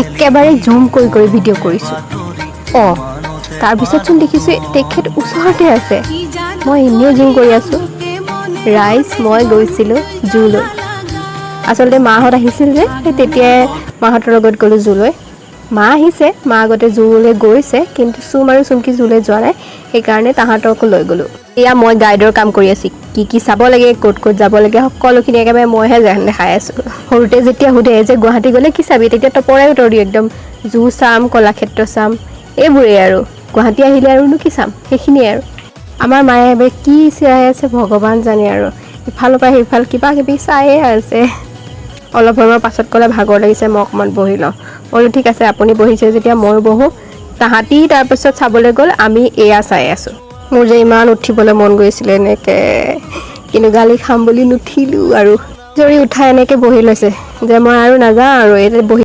একেবাৰে জুম কৰি ভিডিঅ' কৰিছোঁ। অঁ, তাৰপিছতচোন দেখিছোঁ তেখেত ওচৰতে আছে। মই এনেও জুম কৰি আছোঁ। ৰাইজ, মই গৈছিলোঁ জুলৈ। আচলতে মাহঁত আহিছিল যে, সেই তেতিয়াই মাহঁতৰ লগত গ'লোঁ জুলৈ। মা আহিছে, মা আগতে জুলৈ গৈছে, কিন্তু চুম আৰু চুমকি জুলৈ যোৱা নাই, সেইকাৰণে তাহাঁতকো লৈ গ'লোঁ। এয়া মই গাইডৰ কাম কৰি আছোঁ। কি চাব লাগে, ক'ত যাব লাগে, সকলোখিনি একেবাৰে মইহে দেখাই আছোঁ। সৰুতে যেতিয়া সোধে যে গুৱাহাটী গ'লে কি চাবি, তেতিয়া তপৰাই উত্তৰ দিওঁ একদম, জু চাম, কলাক্ষেত্ৰ চাম, এইবোৰেই আৰু। গুৱাহাটী আহিলে আৰুনো কি চাম, সেইখিনিয়ে আৰু। আমাৰ মায়ে এবাৰ কি চাই আছে ভগৱান জানে আৰু, ইফালৰ পৰা সিফাল কিবা কিবি চায়ে আছে। অলপ সময়ৰ পাছত ক'লে ভাগৰ লাগিছে, মই অকণমান বহি লওঁ। বোলো ঠিক আছে, আপুনি বহিছে যেতিয়া ময়ো বহোঁ। তাহাঁতি তাৰপিছত চাবলৈ গ'ল, আমি এয়া চাই আছোঁ। মোৰ যে ইমান উঠিবলৈ মন গৈছিলে এনেকৈ, কিন্তু গালি খাম বুলি নুঠিলোঁ আৰু। জৰি উঠাই এনেকৈ বহি লৈছে যে মই আৰু নাযাওঁ আৰু, এই বহি